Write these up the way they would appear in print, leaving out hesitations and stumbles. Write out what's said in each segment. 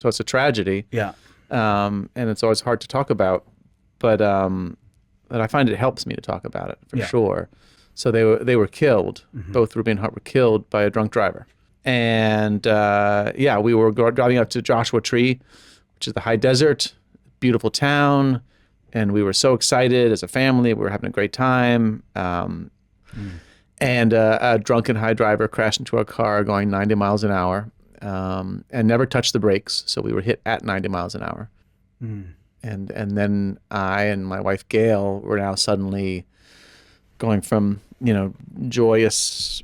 So it's a tragedy. Yeah. And it's always hard to talk about, but I find it helps me to talk about it for sure. So they were killed. Both Ruby and Hart were killed by a drunk driver. And we were driving up to Joshua Tree, which is the high desert, beautiful town. And we were so excited as a family. We were having a great time. And a drunken high driver crashed into our car going 90 miles an hour and never touched the brakes. So we were hit at 90 miles an hour. And then I and my wife, Gail, were now suddenly going from, joyous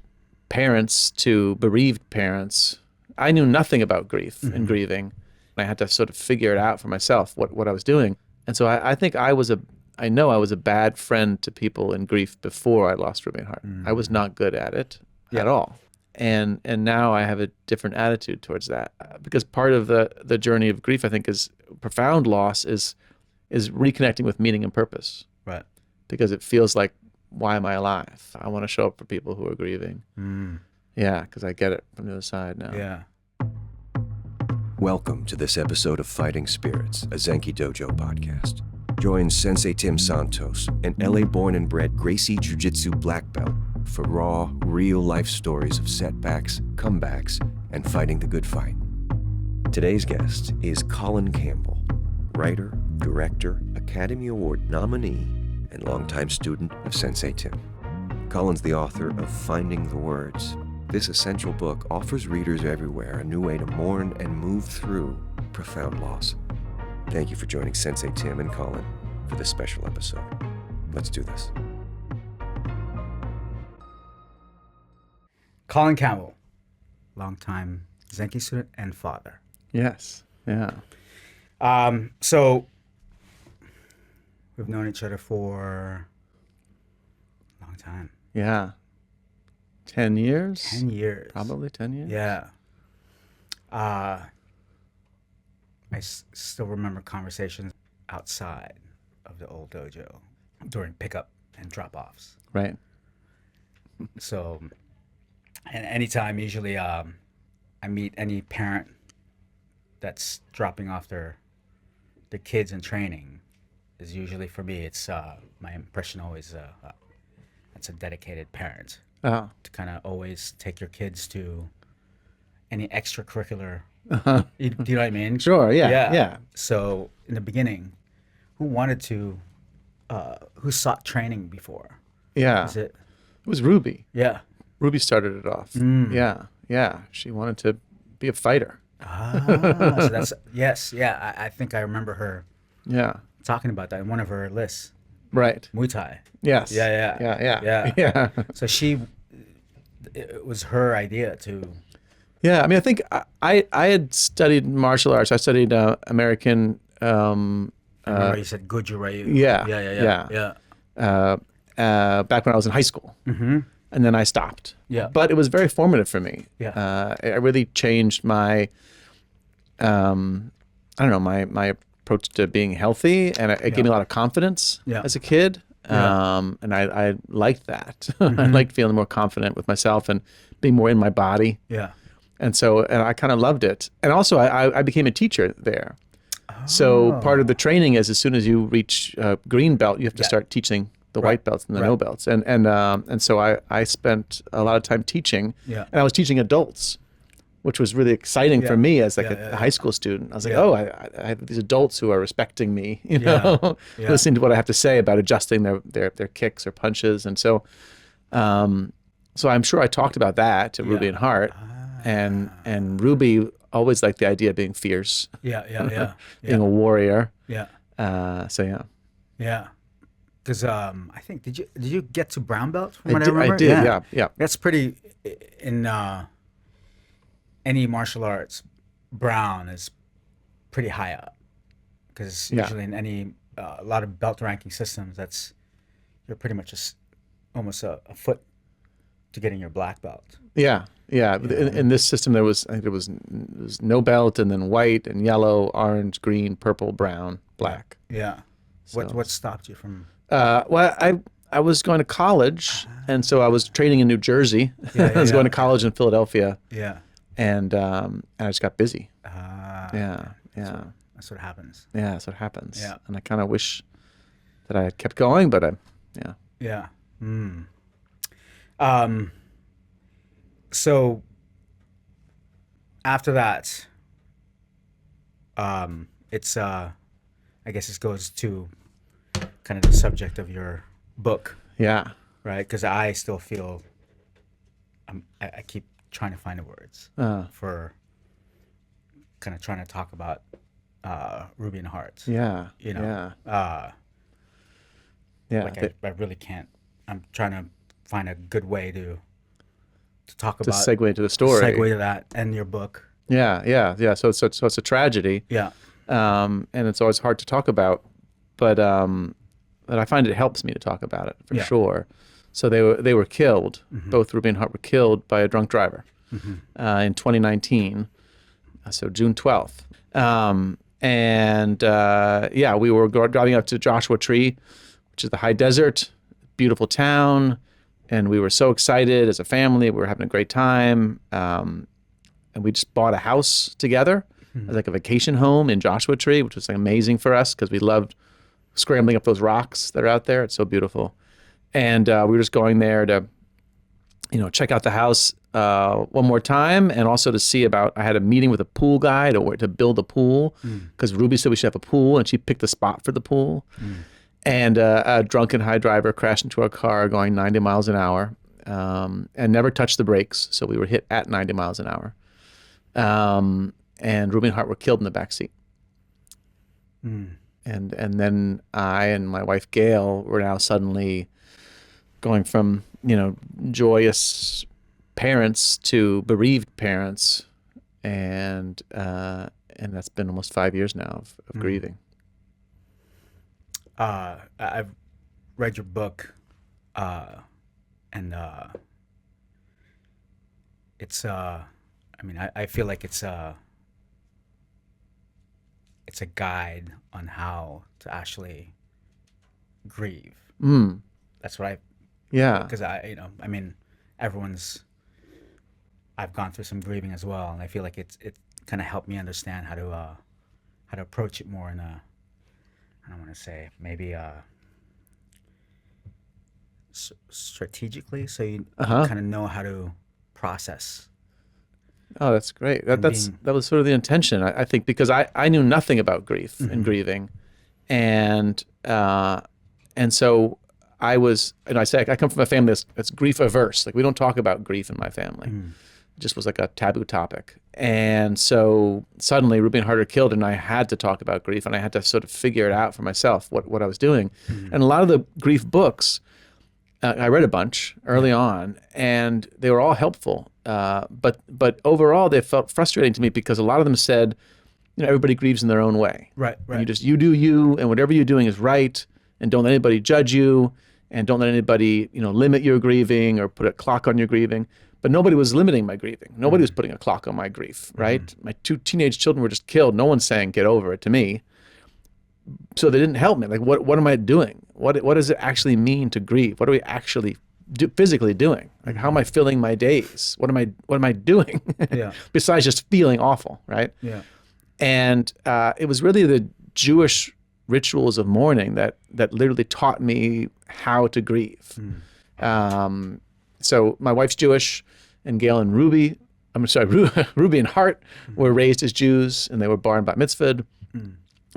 parents to bereaved parents. I knew nothing about grief and grieving. I had to sort of figure it out for myself, what I was doing. And so I think I know I was a bad friend to people in grief before I lost Ruby and Hart. I was not good at it at all. And now I have a different attitude towards that, because part of the journey of grief, I think, is profound loss is reconnecting with meaning and purpose. Right. Because it feels like, why am I alive? I want to show up for people who are grieving. Yeah, because I get it from the other side now. Yeah. Welcome to this episode of Fighting Spirits, a Zenki Dojo podcast. Join Sensei Tim Santos, an LA-born and bred Gracie Jiu-Jitsu black belt, for raw, real-life stories of setbacks, comebacks, and fighting the good fight. Today's guest is Colin Campbell, writer, director, Academy Award nominee, and longtime student of Sensei Tim. Colin's the author of Finding the Words. This essential book offers readers everywhere a new way to mourn and move through profound loss. Thank you for joining Sensei Tim and Colin for this special episode. Let's do this. Colin Campbell, longtime Zenki student and father. Yes. Yeah. So we've known each other for a long time. Yeah. 10 years? 10 years. Probably 10 years. Yeah. I still remember conversations outside of the old dojo during pickup and drop-offs. Right. So, and anytime, usually I meet any parent that's dropping off their kids in training, is usually, for me, it's my impression always, that's a dedicated parent. Oh. To kind of always take your kids to any extracurricular. Do you know what I mean? Sure. Yeah. So in the beginning, who sought training before? Yeah. Was it? It was Ruby. Yeah. Ruby started it off. Yeah. She wanted to be a fighter. So that's, yes. Yeah. I think I remember her Yeah. talking about that in one of her lists. Right. Muay Thai. Yes. Yeah. So it was her idea to. Yeah. I mean, I think I had studied martial arts. I studied American. I remember you said Goju Ryu. Yeah. Back when I was in high school. Mm-hmm. And then I stopped. Yeah. But it was very formative for me. Yeah. It really changed my, my approach to being healthy, and it gave me a lot of confidence as a kid. And I liked that. I liked feeling more confident with myself and being more in my body. Yeah. And I kind of loved it. And also I became a teacher there. So part of the training is, as soon as you reach green belt, you have to start teaching the white belts and the no belts. And so I spent a lot of time teaching. Yeah. And I was teaching adults, which was really exciting for me as a high school student. I was like, I have these adults who are respecting me, listening to what I have to say about adjusting their kicks or punches. And so I'm sure I talked about that to Ruby and Hart, and Ruby always liked the idea of being fierce. Yeah. Being a warrior. Yeah. Yeah. Because I think, did you get to brown belt from what I remember? I did, yeah. That's pretty, in any martial arts, brown is pretty high up. Because usually in a lot of belt ranking systems, you're pretty much almost a foot to getting your black belt. Yeah. In this system, there was no belt, and then white and yellow, orange, green, purple, brown, black. Yeah. So. What stopped you from? Well, I was going to college, and so I was training in New Jersey. I was going to college in Philadelphia. Yeah. And I just got busy. Yeah. Yeah. That's what happens. Yeah. That's what happens. Yeah. And I kind of wish that I had kept going, but yeah. Yeah. Mm. So after that, it's I guess this goes to kind of the subject of your book, Yeah. right? Because I still feel I keep trying to find the words for kind of trying to talk about Ruby and Hearts. Yeah. You know, Yeah. Yeah. like I really can't. I'm trying to find a good way to talk to about segue to the story. segue to that and your book. Yeah. Yeah. Yeah. So it's a tragedy. Yeah. And it's always hard to talk about, but I find it helps me to talk about it for sure. So they were killed. Both Ruby and Hart were killed by a drunk driver in 2019, so June 12th. We were driving up to Joshua Tree, which is the high desert, beautiful town, and we were so excited as a family. We were having a great time, and we just bought a house together, like a vacation home in Joshua Tree, which was like amazing for us because we loved scrambling up those rocks that are out there. It's so beautiful. And we were just going there to, check out the house one more time, and also to see about. I had a meeting with a pool guy to build a pool because Ruby said we should have a pool, and she picked the spot for the pool. And a drunken high driver crashed into our car going 90 miles an hour, and never touched the brakes, so we were hit at 90 miles an hour. And Ruby and Hart were killed in the back seat. And then I and my wife Gail were now suddenly going from joyous parents to bereaved parents, and that's been almost 5 years now of grieving. I've read your book, and it's I feel like it's a guide on how to actually grieve. That's what because I've gone through some grieving as well, and I feel like it kind of helped me understand how to approach it more in a, I don't want to say maybe strategically, so you kind of know how to process. Oh, that's great. That was sort of the intention, I think, because I knew nothing about grief and grieving, and so I was, and I come from a family that's grief averse. Like, we don't talk about grief in my family. It just was like a taboo topic. And so suddenly Ruby and Hart are killed, and I had to talk about grief, and I had to sort of figure it out for myself, what I was doing. And a lot of the grief books, I read a bunch early on, and they were all helpful. But overall, they felt frustrating to me because a lot of them said, everybody grieves in their own way. Right. And you do you, and whatever you're doing is right, and don't let anybody judge you, and don't let anybody, limit your grieving or put a clock on your grieving. But nobody was limiting my grieving. Nobody was putting a clock on my grief, right? My 2 teenage children were just killed. No one's saying, get over it to me. So they didn't help me. Like, what am I doing? What does it actually mean to grieve? What are we actually physically doing? Like, how am I filling my days? What am I doing? Besides just feeling awful, right? Yeah. And it was really the Jewish rituals of mourning that literally taught me how to grieve. So my wife's Jewish, and Gail and Ruby and Hart were raised as Jews, and they were bar and bat mitzvahed.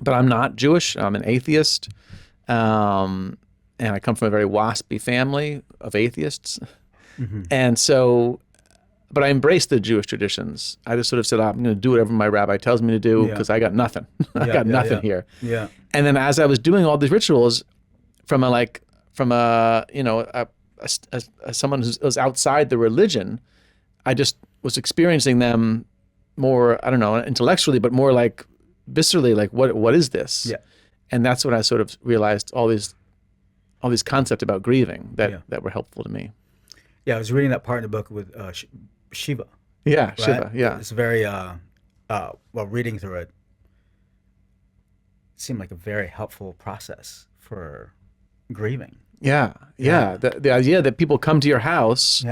But I'm not Jewish. I'm an atheist. And I come from a very waspy family of atheists. And so, but I embraced the Jewish traditions. I just sort of said, I'm going to do whatever my rabbi tells me to do because I got nothing. I got nothing here. Yeah. And then as I was doing all these rituals from someone who was outside the religion, I just was experiencing them more, I don't know, intellectually, but more like viscerally, like what is this? Yeah. And that's when I sort of realized all these concepts about grieving that were helpful to me. Yeah, I was reading that part in the book with Shiva. Yeah, right? Shiva. Yeah, it's very reading through it seemed like a very helpful process for grieving. Yeah. The idea that people come to your house,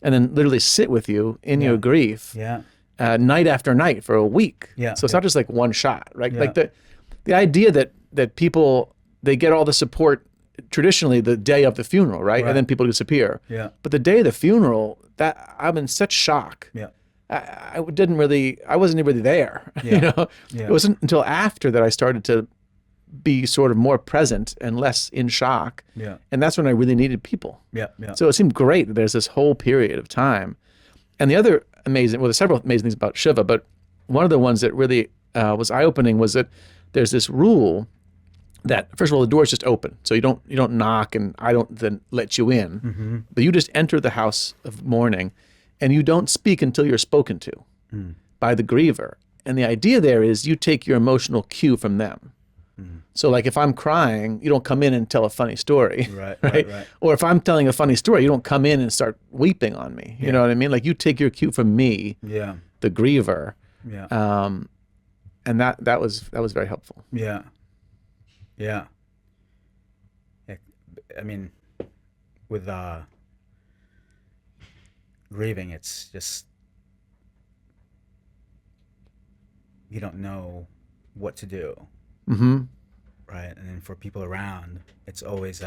and then literally sit with you in your grief, night after night for a week. Yeah. So it's not just like one shot, right? Yeah. Like the idea that people, they get all the support traditionally the day of the funeral, right? And then people disappear. Yeah. But the day of the funeral, that I'm in such shock. Yeah. I wasn't really there. Yeah. You know, Yeah. it wasn't until after that I started to be sort of more present and less in shock. Yeah. And that's when I really needed people. Yeah. Yeah. So it seemed great that there's this whole period of time. And the other there's several amazing things about Shiva, but one of the ones that really was eye-opening was that there's this rule that, first of all, the door's just open. So you don't knock and I don't then let you in, but you just enter the house of mourning and you don't speak until you're spoken to by the griever. And the idea there is you take your emotional cue from them. So like if I'm crying, you don't come in and tell a funny story, Right. Or if I'm telling a funny story, you don't come in and start weeping on me. You know what I mean? Like you take your cue from me, the griever. Yeah. And that was very helpful. Yeah. Yeah. I mean, with grieving, it's just you don't know what to do. Mm-hmm. Right. And then for people around, it's always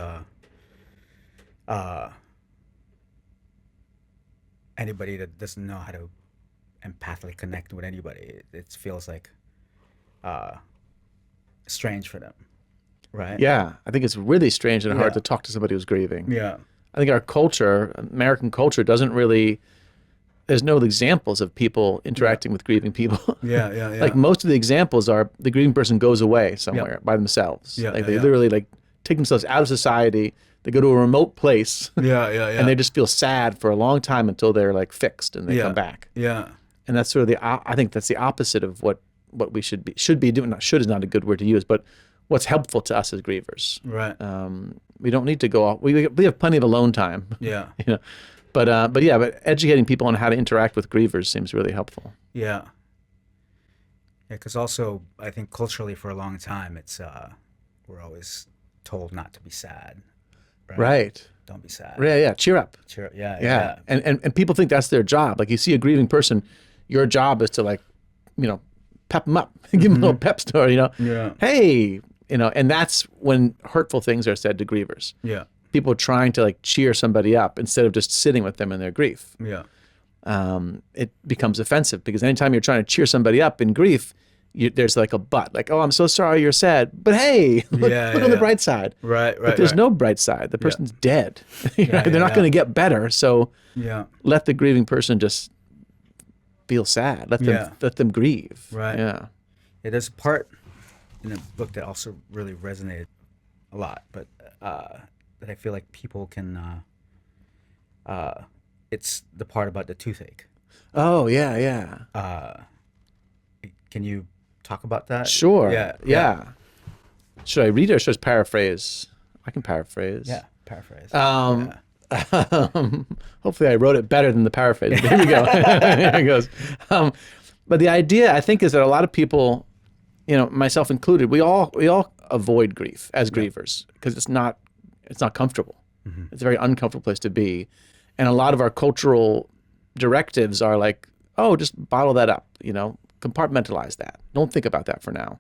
anybody that doesn't know how to empathically connect with anybody, it feels like strange for them. Right. Yeah. I think it's really strange and hard Yeah. to talk to somebody who's grieving. Yeah. I think our culture, American culture, doesn't really, there's no examples of people interacting with grieving people. Yeah. Like most of the examples are the grieving person goes away somewhere by themselves. Yeah, Like yeah, they literally like take themselves out of society. They go to a remote place Yeah. and they just feel sad for a long time until they're like fixed and they come back. Yeah. And that's sort of I think that's the opposite of what we should be doing. Not should is not a good word to use, but what's helpful to us as grievers. Right. We don't need to go off. We have plenty of alone time. Yeah. You know, but educating people on how to interact with grievers seems really helpful. Yeah. Yeah, because also I think culturally for a long time it's we're always told not to be sad. Right. Don't be sad. Yeah. Cheer up. Cheer up. Yeah. Yeah. And people think that's their job. Like you see a grieving person, your job is to like, pep them up, give them a little pep story, Yeah. Hey, and that's when hurtful things are said to grievers. Yeah. People trying to like cheer somebody up instead of just sitting with them in their grief. Yeah. It becomes offensive because anytime you're trying to cheer somebody up in grief, there's like a but, like, oh, I'm so sorry you're sad, but hey, look on the bright side. Right. But there's no bright side. The person's dead. They're not going to get better. So let the grieving person just feel sad. Let them grieve. Right. Yeah. There's a part in the book that also really resonated a lot, but that I feel like people can. It's the part about the toothache. Oh yeah. Can you talk about that? Sure. Yeah. Should I read it or should I paraphrase? I can paraphrase. Yeah, paraphrase. Hopefully I wrote it better than the paraphrase. Here we go. Here it goes. But the idea, I think, is that a lot of people, myself included, we all avoid grief as grievers because it's not comfortable. Mm-hmm. It's a very uncomfortable place to be. And a lot of our cultural directives are like, oh, just bottle that up, compartmentalize that. Don't think about that for now.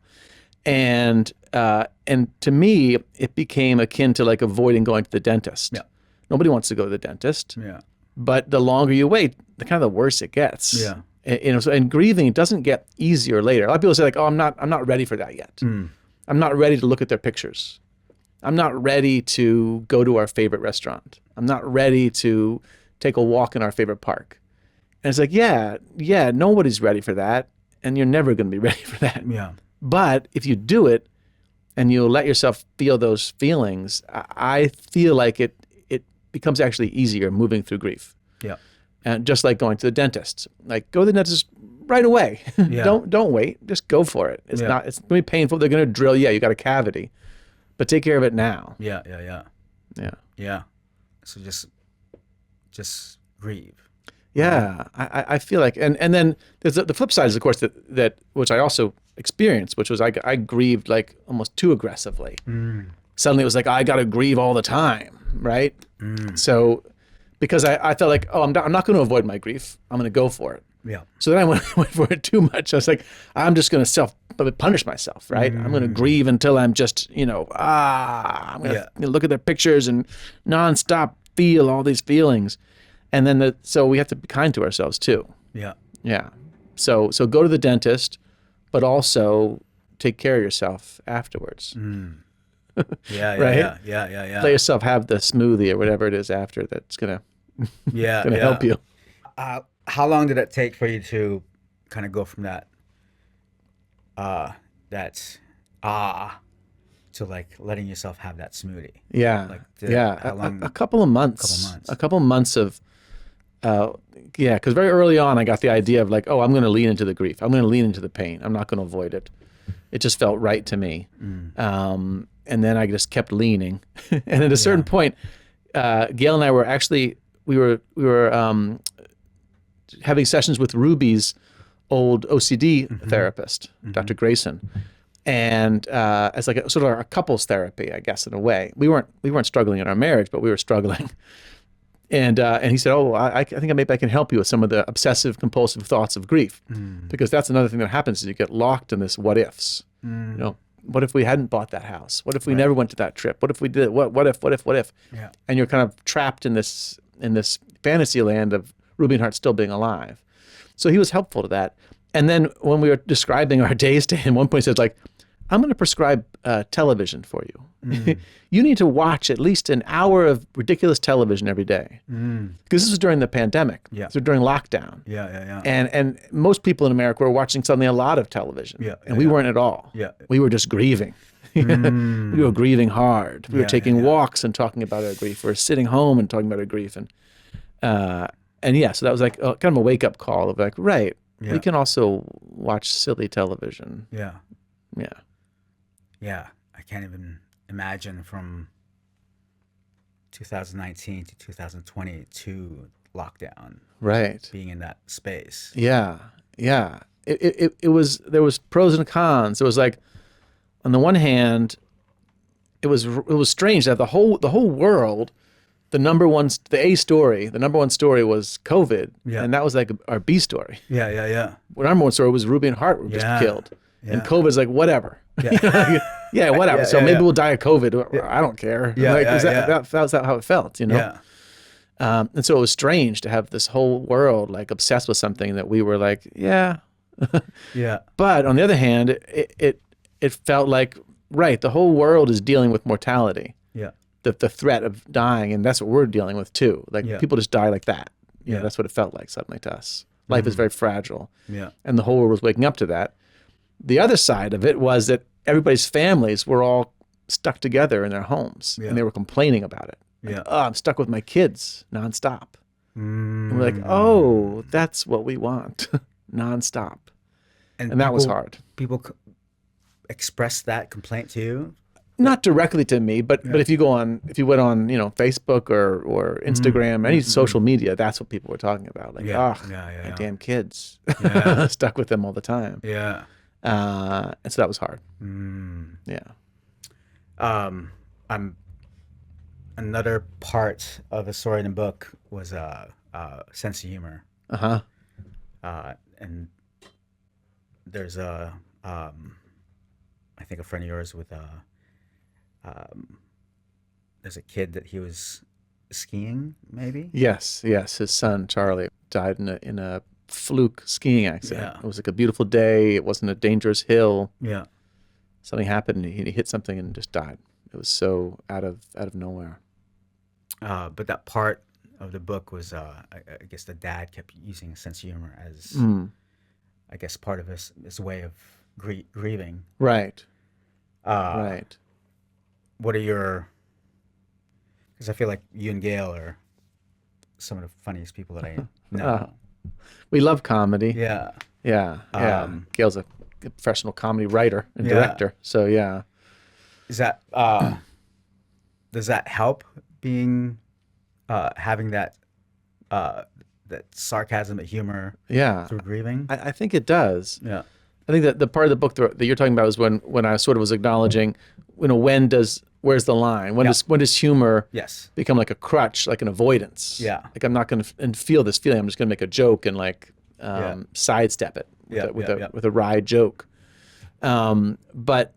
And to me, it became akin to like avoiding going to the dentist. Yeah. Nobody wants to go to the dentist. Yeah. But the longer you wait, the kind of the worse it gets. Yeah. And grieving doesn't get easier later. A lot of people say like, oh, I'm not ready for that yet. I'm not ready to look at their pictures. I'm not ready to go to our favorite restaurant. I'm not ready to take a walk in our favorite park. And it's like, yeah, nobody's ready for that. And you're never going to be ready for that. Yeah. But if you do it and you let yourself feel those feelings, I feel like it becomes actually easier moving through grief. Yeah. And just like going to the dentist, like go to the dentist right away. Yeah. Don't wait. Just go for it. It's going to be painful. They're going to drill. Yeah, you got a cavity, but take care of it now. Yeah. Yeah. So just grieve. Yeah, I feel like, and then there's the flip side is, of course, that which I also experienced, which was I grieved like almost too aggressively. Suddenly it was like, I got to grieve all the time, right? So because I felt like, oh, I'm not going to avoid my grief. I'm going to go for it. Yeah. So then I went for it too much. I was like, I'm just going to punish myself, right? I'm going to grieve until I'm just, I'm going to look at the pictures and nonstop feel all these feelings. And then so we have to be kind to ourselves too. Yeah. Yeah. So go to the dentist, but also take care of yourself afterwards. Yeah, right? Yeah. Let yourself have the smoothie or whatever it is after that's gonna help you. How long did it take for you to kind of go from that to like letting yourself have that smoothie? Yeah. Like how long? A couple of months. A couple of months of because very early on I got the idea of like, oh, I'm going to lean into the grief. I'm going to lean into the pain. I'm not going to avoid it. It just felt right to me. And then I just kept leaning. And at a certain point, Gail and I were actually, we were having sessions with Ruby's old OCD therapist, Dr. Grayson. And as like sort of a couples therapy, I guess, in a way. We weren't struggling in our marriage, but we were struggling. And he said, "Oh, I think maybe I can help you with some of the obsessive compulsive thoughts of grief, because that's another thing that happens is you get locked in this what ifs. What if we hadn't bought that house? What if we never went to that trip? What if we did? What if? Yeah. And you're kind of trapped in this fantasy land of Ruby and Hart still being alive. So he was helpful to that. And then when we were describing our days to him, one point he says like, I'm going to prescribe television for you. You need to watch at least an hour of ridiculous television every day. Because this was during the pandemic. Yeah. So during lockdown. Yeah. And most people in America were watching suddenly a lot of television. And we weren't at all. Yeah. We were just grieving. We were grieving hard. We were taking walks and talking about our grief. We were sitting home and talking about our grief. And so that was like kind of a wake-up call of like, right, we can also watch silly television. Yeah. Yeah. Yeah, I can't even imagine from 2019 to 2022 lockdown. Right. Being in that space. Yeah. It was, there was pros and cons. It was like, on the one hand, it was strange that the whole world, the number one story was COVID, and that was like our B story. Yeah. Our number one story was Ruby and Hart were just killed, and COVID's like whatever. Yeah, whatever. So maybe we'll die of COVID. I don't care. That was how it felt, Yeah. And so it was strange to have this whole world like obsessed with something that we were like, yeah. But on the other hand, it felt like, right, the whole world is dealing with mortality. Yeah. The threat of dying, and that's what we're dealing with too. Like people just die like that. That's what it felt like suddenly to us. Life is very fragile. Yeah. And the whole world was waking up to that. The other side of it was that everybody's families were all stuck together in their homes, and they were complaining about it. Like, oh, I'm stuck with my kids nonstop. And we're like, oh, that's what we want, nonstop. And that was hard. People express that complaint to you? Not directly to me, but if you went on, Facebook or Instagram, any social media, that's what people were talking about. Like, my damn kids, stuck with them all the time. Yeah. And so that was hard. Yeah. Another part of the story in the book was sense of humor. And there's I think a friend of yours with there's a kid that he was skiing, maybe. Yes. His son Charlie died in a fluke skiing accident. Yeah. It was like a beautiful day. It wasn't a dangerous hill. Yeah. Something happened. And he hit something and just died. It was so out of nowhere. But that part of the book was, I guess, the dad kept using a sense of humor as, I guess, part of his way of grieving. Right. Right. What are your? Because I feel like you and Gail are some of the funniest people that I know. We love comedy. Yeah. Gail's a professional comedy writer and director. So yeah. Is that does that help being having that sarcasm and humor through grieving? I think it does. Yeah. I think that the part of the book that you're talking about is when I sort of was acknowledging, where's the line? When does humor become like a crutch, like an avoidance? Yeah. Like I'm not going to feel this feeling. I'm just going to make a joke and like sidestep it with a wry joke. But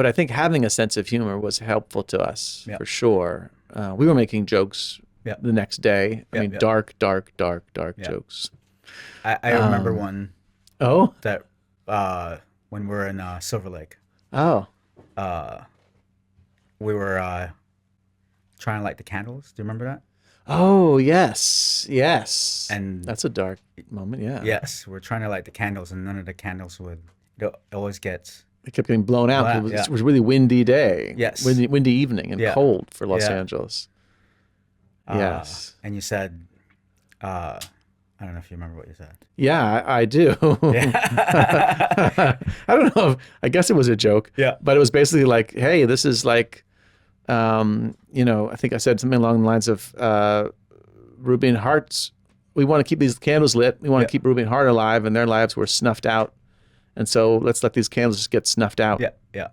I think having a sense of humor was helpful to us for sure. We were making jokes the next day. I mean, dark jokes. I remember one. Oh, that when we were in Silver Lake. Oh, we were trying to light the candles. Do you remember that? Oh, yes. And that's a dark moment. Yeah. Yes, we're trying to light the candles, and none of the candles would. It always gets. It kept getting blown out. It was a really windy day. Yes. Windy evening and cold for Los Angeles. Yes. And you said, I don't know if you remember what you said. Yeah, I do. I don't know. I guess it was a joke. Yeah. But it was basically like, hey, this is like, I think I said something along the lines of Ruby and Hart's. We want to keep these candles lit. We want to keep Ruby and Hart alive, and their lives were snuffed out. And so let's let these candles just get snuffed out. Yeah.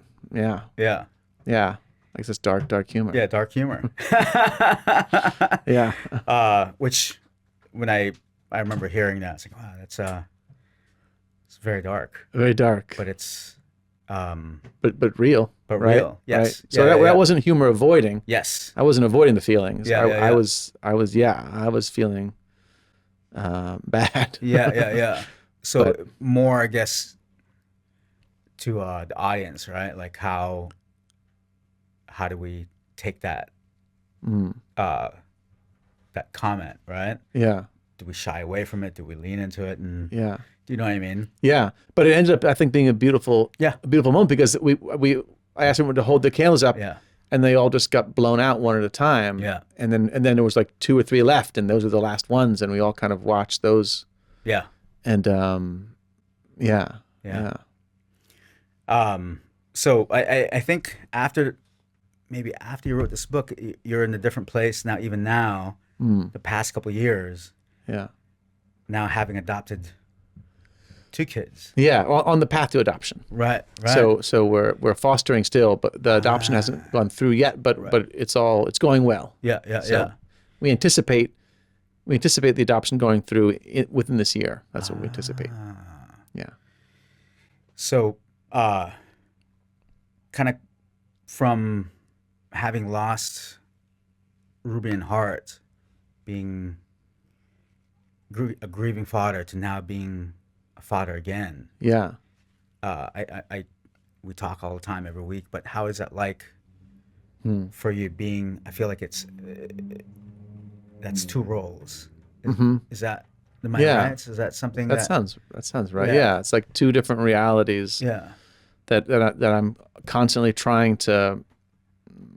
Like this dark humor. Yeah, dark humor. Yeah. Which, when I remember hearing that, it's like, wow, that's it's very dark. Very dark. But it's but real. But right? real. Yes. Right? So that wasn't humor avoiding. Yes. I wasn't avoiding the feelings. I was feeling bad. Yeah. So more, I guess, to the audience, right? Like how do we take that that comment, right? Yeah. Do we shy away from it? Do we lean into it? And do you know what I mean? Yeah. But it ended up, I think, being a beautiful moment because I asked everyone to hold the candles up. Yeah. And they all just got blown out one at a time. Yeah. And then there was like 2 or 3 left, and those were the last ones, and we all kind of watched those. Yeah. And so I think after you wrote this book, you're in a different place now. Even now, the past couple of years. Yeah. Now having adopted 2 kids. Yeah, on the path to adoption. Right. So we're fostering still, but the adoption hasn't gone through yet. But it's going well. Yeah. We anticipate the adoption going through within this year. That's what we anticipate. Yeah. So, kind of from having lost Ruby and Hart, being a grieving father, to now being a father again. Yeah. We talk all the time every week, but how is that like for you being, I feel like that's 2 roles. Is that, am I right? Is that something that sounds right. Yeah. It's like 2 different realities. Yeah. That I'm constantly trying to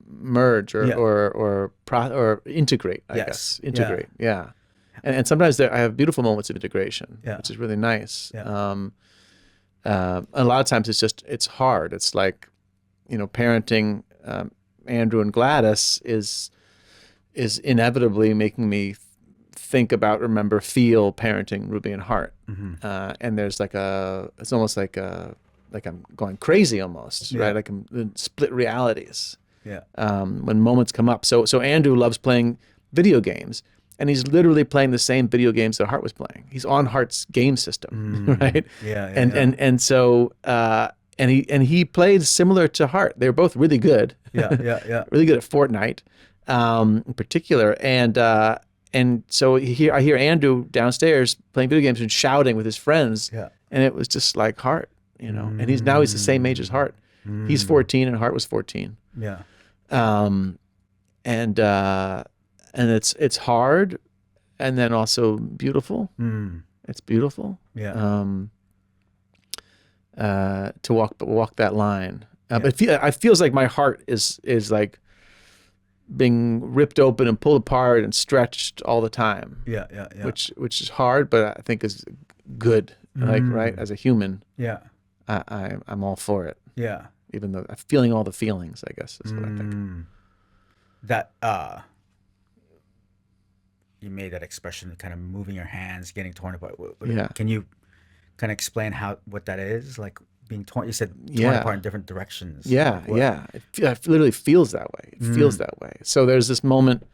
merge or integrate, I guess. Integrate. Yeah. And sometimes I have beautiful moments of integration, which is really nice. Yeah. A lot of times it's hard. It's like, parenting Andrew and Gladys is inevitably making me think about, feel parenting Ruby and Hart. And there's it's almost like I'm going crazy almost, right? Like I'm in split realities. Yeah. When moments come up. So Andrew loves playing video games. And he's literally playing the same video games that Hart was playing. He's on Hart's game system, right? And so he played similar to Hart. They were both really good. Yeah. Really good at Fortnite, in particular. And so I hear Andrew downstairs playing video games and shouting with his friends. Yeah. And it was just like Hart, And he's the same age as Hart. He's 14 and Hart was 14. Yeah. And it's hard, and then also beautiful. It's beautiful. Yeah. To walk that line. But it feels like my heart is like being ripped open and pulled apart and stretched all the time. Yeah. Which is hard, but I think is good. Like, right, as a human. Yeah. I'm all for it. Yeah. Even though I'm feeling all the feelings, I guess is what I think. That you made that expression, kind of moving your hands, getting torn apart. Yeah. Can you kind of explain what that is? Like being torn, you said torn apart in different directions. Yeah, it literally feels that way. It feels that way. So there's this moment,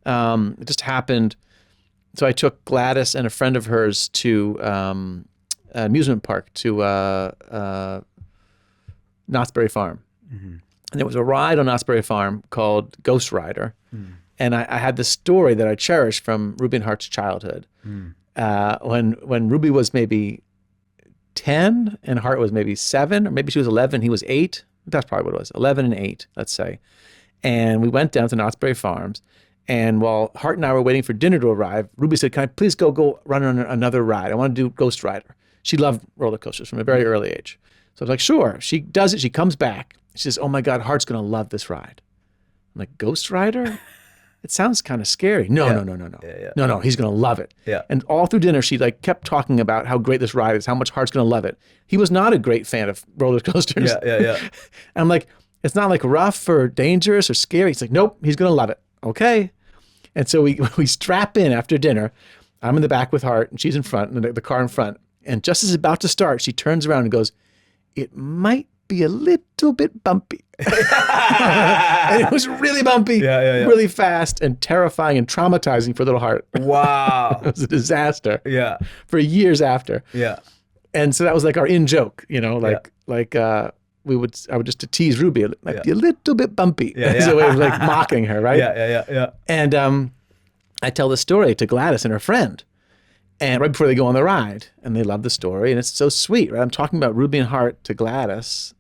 it just happened so I took Gladys and a friend of hers to amusement park to Knott's Berry Farm. And there was a ride on Knott's Berry Farm called Ghost Rider. And I had this story that I cherished from Ruby and Hart's childhood. When Ruby was maybe 10 and Hart was maybe 7, or maybe she was 11, he was 8. That's probably what it was, 11 and 8, let's say. And we went down to Knott's Berry Farms. And while Hart and I were waiting for dinner to arrive, Ruby said, "Can I please go run on another ride? I want to do Ghost Rider." She loved roller coasters from a very early age. So I was like, sure. She does it. She comes back. She says, "Oh my God, Hart's going to love this ride." I'm like, "Ghost Rider? It sounds kind of scary." No. No, he's going to love it. Yeah. And all through dinner, she like kept talking about how great this ride is, how much Hart's going to love it. He was not a great fan of roller coasters. Yeah. And I'm like, it's not like rough or dangerous or scary. He's like, "Nope, he's going to love it." Okay. And so we strap in after dinner. I'm in the back with Hart and she's in front, and the car in front. And just as it's about to start, she turns around and goes, "It might be a little bit bumpy." And it was really bumpy, really fast and terrifying and traumatizing for little Hart. Wow. It was a disaster. Yeah. For years after. Yeah. And so that was like our in joke, I would just to tease Ruby, it might be a little bit bumpy. As a way of like mocking her, right? Yeah. And I tell the story to Gladys and her friend, and right before they go on the ride, and they love the story, and it's so sweet, right? I'm talking about Ruby and Hart to Gladys.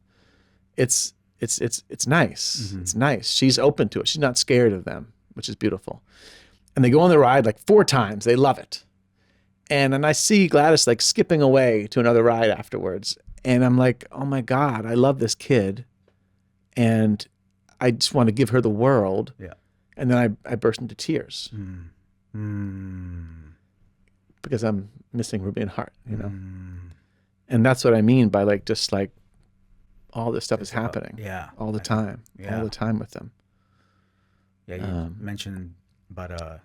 It's nice. It's nice. She's open to it. She's not scared of them, which is beautiful. And they go on the ride like 4 times. They love it. And then I see Gladys like skipping away to another ride afterwards. And I'm like, "Oh my God, I love this kid. And I just want to give her the world." Yeah. And then I burst into tears. Because I'm missing Ruby and Hart, And that's what I mean by like, just like all this stuff is happening. All the time. All the time with them. Yeah, you mentioned about a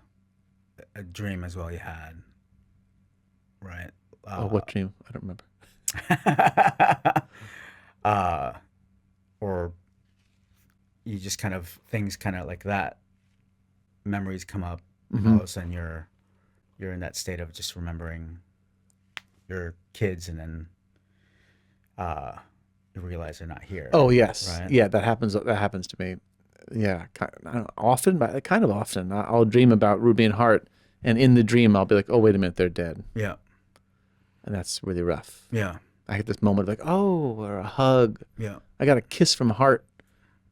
dream as well you had, right? What dream? I don't remember. Or you just kind of, things kind of like that, memories come up, and all of a sudden you're in that state of just remembering your kids, and then you realize they're not here. Oh yes, right? Yeah, that happens to me. Yeah, I don't know, often, but kind of often. I'll dream about Ruby and Hart, and in the dream I'll be like, "Oh wait a minute, they're dead." Yeah. And that's really rough. Yeah. I get this moment of like, "Oh," or a hug. Yeah. I got a kiss from Hart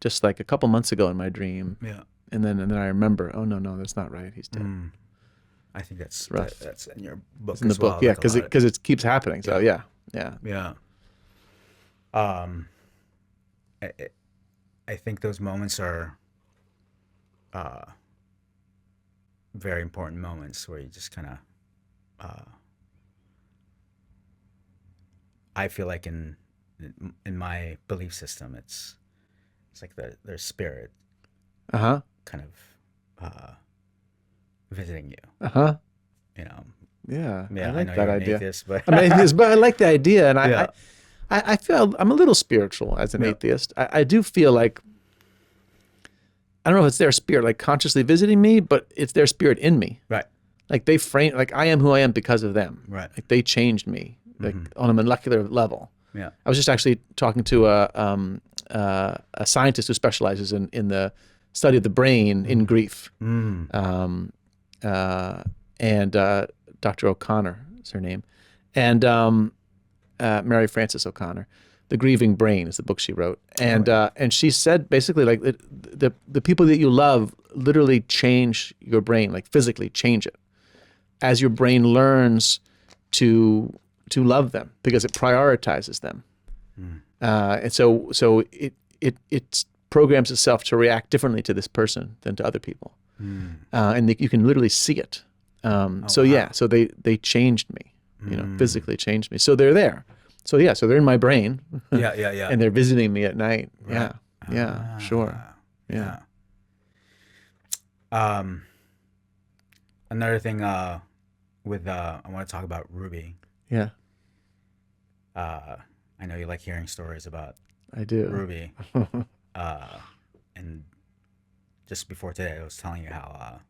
just like a couple months ago in my dream. Yeah. And then I remember, "Oh no, that's not right. He's dead." I think that's rough. That's in your book. It's in the book, well, because it keeps happening. So yeah. I think those moments are very important moments where you just kind of I feel like in my belief system, it's like their spirit kind of visiting you. Yeah, Yeah, I like know that you're an idea. atheist, but I'm an atheist, but I like the idea, and Yeah. I feel I'm a little spiritual as an atheist. I do feel like, I don't know if it's their spirit like consciously visiting me, but it's their spirit in me. Right. Like they frame, like I am who I am because of them. Right. Like they changed me, like on a molecular level. Yeah. I was just actually talking to a scientist who specializes in the study of the brain in grief. And Dr. O'Connor is her name. And Mary Frances O'Connor. The Grieving Brain is the book she wrote. And she said basically like the people that you love literally change your brain, like physically change it as your brain learns to love them because it prioritizes them. And so it programs itself to react differently to this person than to other people. And you can literally see it. So they changed me, physically changed me. So they're there. So they're in my brain. Yeah. And they're visiting me at night. Right. Yeah, sure. Yeah. Another thing with I want to talk about Ruby. Yeah. I know you like hearing stories about I do. Ruby. And just before today, I was telling you how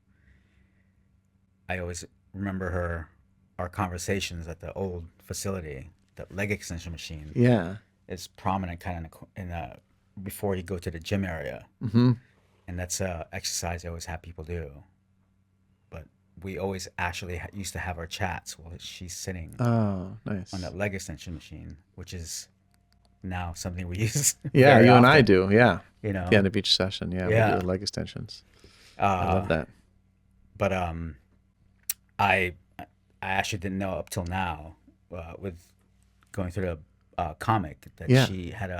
I always remember our conversations at the old facility, that leg extension machine. Yeah. Is prominent kind of before you go to the gym area. Mm-hmm. And that's a exercise I always have people do. But we always actually used to have our chats while she's sitting Oh, nice. on that leg extension machine, which is now something we use. Yeah, very you and often, I do. Yeah. You know, At the end of each session. Yeah. Yeah. We do leg extensions. I love that. But I actually didn't know up till now, with going through the comic, that Yeah. she had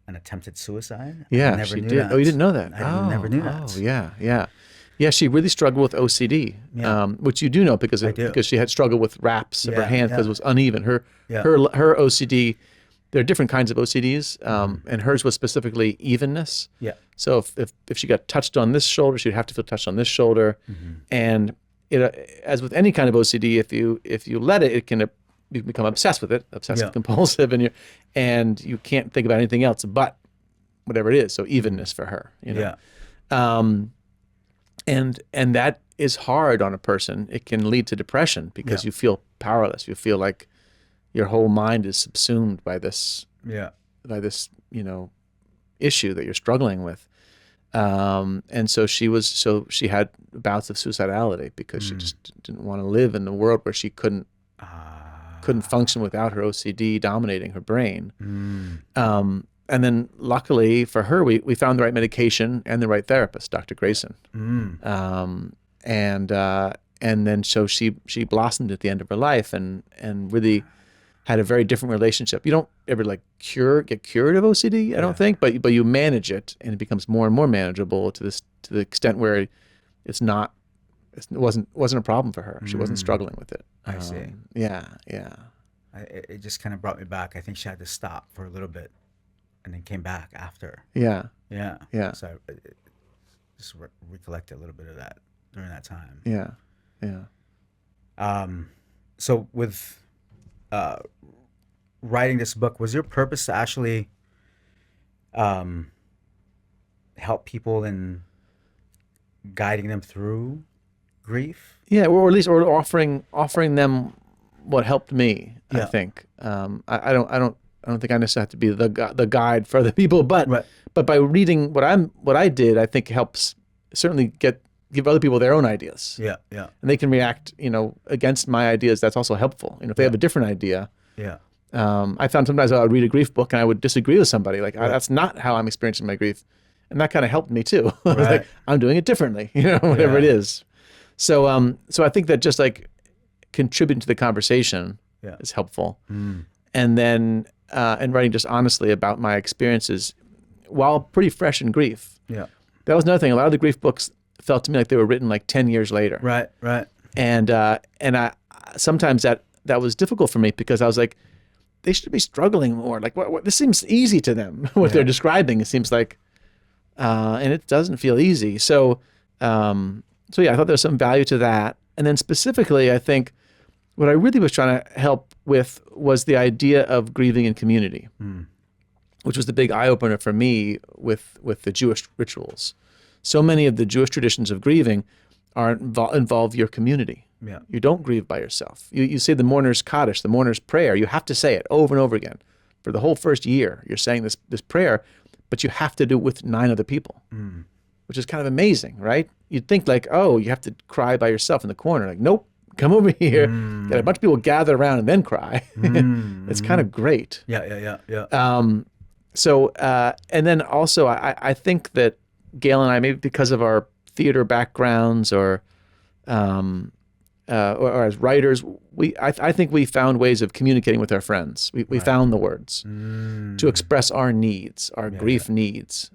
an attempted suicide. Yeah, I never she knew did. that. Oh, you didn't know that? I never knew that. Oh, yeah, yeah. Yeah, she really struggled with OCD, Yeah. which you do know because I do. because she had struggled with wraps of her Yeah, hand because yeah. it was uneven. Her OCD, there are different kinds of OCDs, and hers was specifically evenness. Yeah. So if she got touched on this shoulder, she'd have to feel touched on this shoulder. And it, as with any kind of OCD, if you let it, it can you become obsessed with it, obsessive Yeah. compulsive, and you can't think about anything else but whatever it is. So evenness for her, you know. Yeah. And that is hard on a person. It can lead to depression because Yeah. you feel powerless. You feel like your whole mind is subsumed by this, Yeah. issue that you're struggling with. And so she had bouts of suicidality because she just didn't want to live in the world where she couldn't function without her OCD dominating her brain. And then luckily for her, we found the right medication and the right therapist, Dr. Grayson. And then so she blossomed at the end of her life and really had a very different relationship. You don't ever get cured of OCD, I don't think, but you manage it and it becomes more and more manageable to the extent where it wasn't a problem for her. She wasn't struggling with it. I see. Yeah. It just kind of brought me back. I think she had to stop for a little bit and then came back after. Yeah. Yeah. So I just recollected a little bit of that during that time. Yeah. So with writing this book, was your purpose to actually help people in guiding them through grief? Yeah, or at least offering them what helped me. Yeah. I think. I don't think I necessarily have to be the guide for other people, but Right. but by reading what I did, I think helps certainly give other people their own ideas. Yeah. And they can react, against my ideas. That's also helpful. If they have a different idea. Yeah. I found sometimes I would read a grief book and I would disagree with somebody. Like, that's not how I'm experiencing my grief. And that kind of helped me too. I was Right. like, I'm doing it differently, whatever it is. So I think that just like contributing to the conversation is helpful. And then, and writing just honestly about my experiences while pretty fresh in grief. Yeah. That was another thing. A lot of the grief books felt to me like they were written like 10 years later. Right. And I sometimes that was difficult for me because I was like, they should be struggling more. Like, what this seems easy to them. What they're describing, it seems like, and it doesn't feel easy. So yeah, I thought there was some value to that. And then specifically, I think what I really was trying to help with was the idea of grieving in community, which was the big eye opener for me with the Jewish rituals. So many of the Jewish traditions of grieving involve your community. Yeah. You don't grieve by yourself. You say the mourner's Kaddish, the mourner's prayer. You have to say it over and over again. For the whole first year, you're saying this prayer, but you have to do it with 9 other people, which is kind of amazing, right? You'd think like, oh, you have to cry by yourself in the corner. Like, nope, come over here. Get a bunch of people gather around and then cry. It's kind of great. Yeah. So, and then also, I think that Gail and I, maybe because of our theater backgrounds or as writers, I think we found ways of communicating with our friends. We found the words to express our needs, our grief needs,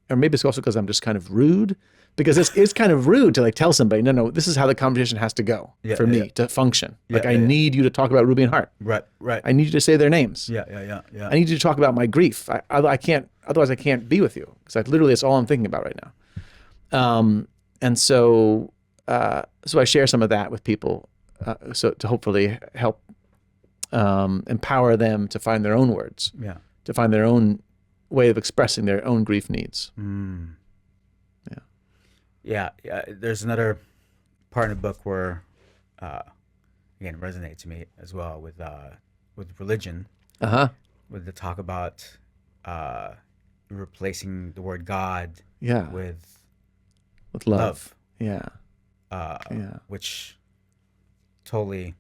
or maybe it's also because I'm just kind of rude. Because it's kind of rude to like tell somebody, no, this is how the conversation has to go for me to function. Like I need you to talk about Ruby and Hart. Right. I need you to say their names. Yeah. I need you to talk about my grief. I can't, otherwise I can't be with you. Because literally it's all I'm thinking about right now. And so I share some of that with people, so to hopefully help empower them to find their own words, to find their own way of expressing their own grief needs. Yeah, yeah. There's another part in the book where, again, it resonates to me as well with religion, Uh-huh. with the talk about replacing the word God Yeah. with With love, Yeah. Yeah. which totally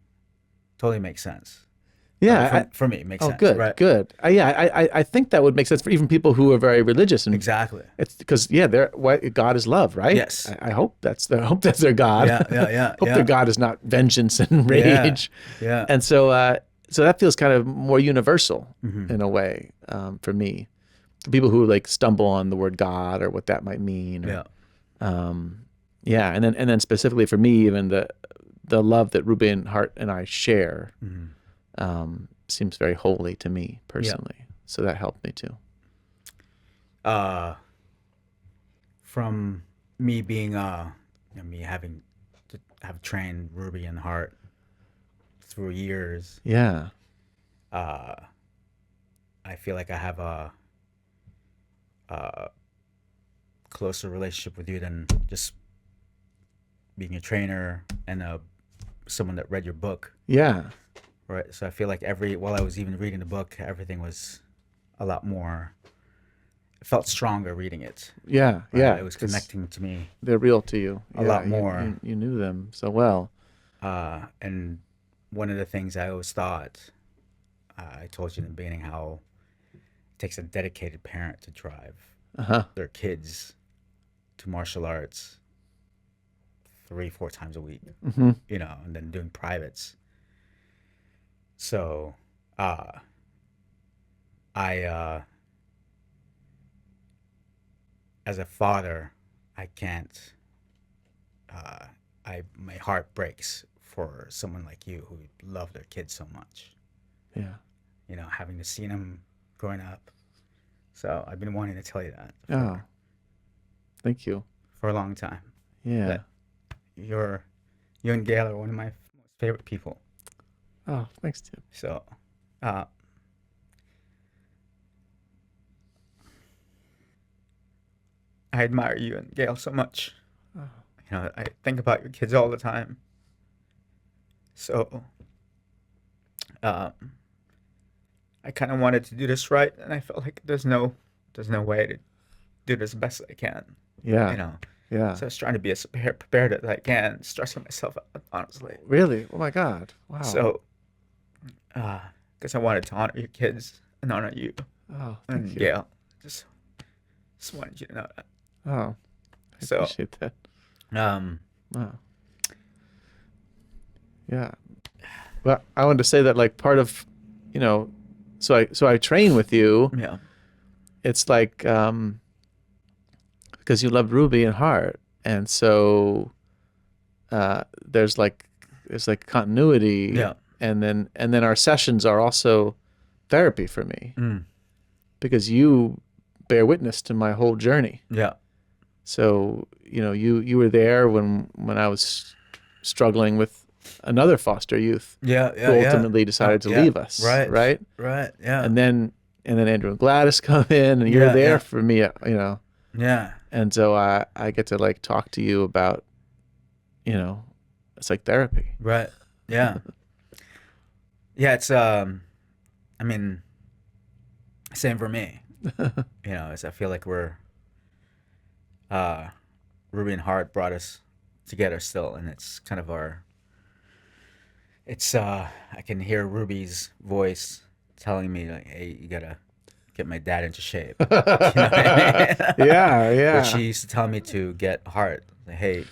makes sense. Yeah. For me, it makes Oh, sense. good, Right? good. I think that would make sense for even people who are very religious, and Exactly. it's because God is love, right? Yes. I hope that's their God. Yeah. Hope their God is not vengeance and rage. Yeah. And so that feels kind of more universal Mm-hmm. in a way, for me. For people who like stumble on the word God or what that might mean. Yeah. And then specifically for me, even the love that Ruby and Hart and I share. Mm-hmm. Seems very holy to me personally. So that helped me too. From me being me having to have trained Ruby and Hart through years, Yeah. I feel like I have a closer relationship with you than just being a trainer and someone that read your book. Yeah. Right. So I feel like while I was even reading the book, everything was a lot more. It felt stronger reading it. Yeah. Right? Yeah. It was connecting to me They're real to you. a lot more. You knew them so well. And one of the things I always thought, I told you in the beginning, how it takes a dedicated parent to drive their kids to martial arts 3-4 times a week, Mm-hmm. and then doing privates. So, I as a father, I can't. My heart breaks for someone like you who love their kids so much. Yeah. Having to see them growing up. So I've been wanting to tell you that. Oh. Thank you. For a long time. Yeah. That you and Gail are one of my most favorite people. Oh, thanks, Tim. So, I admire you and Gail so much. Oh. I think about your kids all the time. So, I kind of wanted to do this right, and I felt like there's no way to do this best I can. Yeah. Yeah. So I was trying to be as prepared as I can, stressing myself out, honestly. Really? Oh my God. Wow. So, because I wanted to honor your kids and honor you. Oh, and thank you. Gail. Just wanted you to know that. Oh, I So, appreciate that. Wow. Yeah. Well, I wanted to say that like part of, so I train with you. Yeah. It's like, because you love Ruby and Hart, and so there's like continuity. Yeah. And then our sessions are also therapy for me, because you bear witness to my whole journey. Yeah. So you were there when I was struggling with another foster youth. Yeah. Who ultimately decided to leave us. Right. Right. Right. Yeah. And then Andrew and Gladys come in, and you're there for me. Yeah. And so I get to like talk to you about, it's like therapy. Right. Yeah. Yeah. It's I mean, same for me. As I feel like we're Ruby and Hart brought us together still, and it's kind of I can hear Ruby's voice telling me like, hey, you gotta get my dad into shape. You know what I mean? Yeah. Which she used to tell me to get Hart. Like, hey,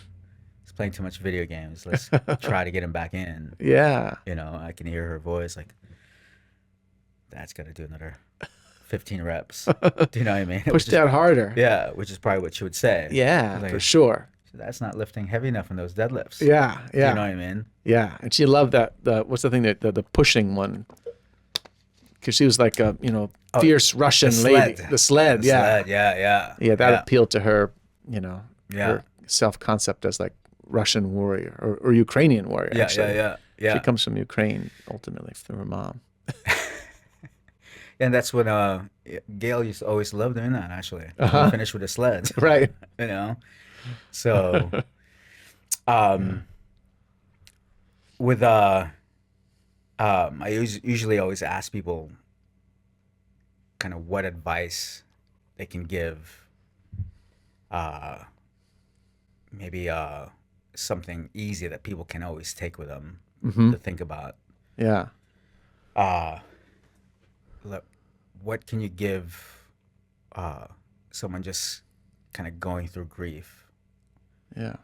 he's playing too much video games. Let's try to get him back in. Yeah. I can hear her voice like, Dad's gotta do another 15 reps. Do you know what I mean? Push that harder. Yeah, which is probably what she would say. Yeah, like, for sure. That's not lifting heavy enough in those deadlifts. Yeah. Do you know what I mean? Yeah, and she loved that. What's the thing that the pushing one? Because she was like a fierce Russian lady. The sled. Yeah. Yeah. That appealed to her. Yeah. Her self-concept as like Russian warrior or Ukrainian warrior. Actually. Yeah. She comes from Ukraine ultimately through her mom. And that's what Gail used to always love doing that. Actually, finish with the sleds. Right. So, with I usually always ask people kind of what advice they can give. Maybe something easy that people can always take with them to think about. Yeah. Look, what can you give someone just kind of going through grief? Yeah.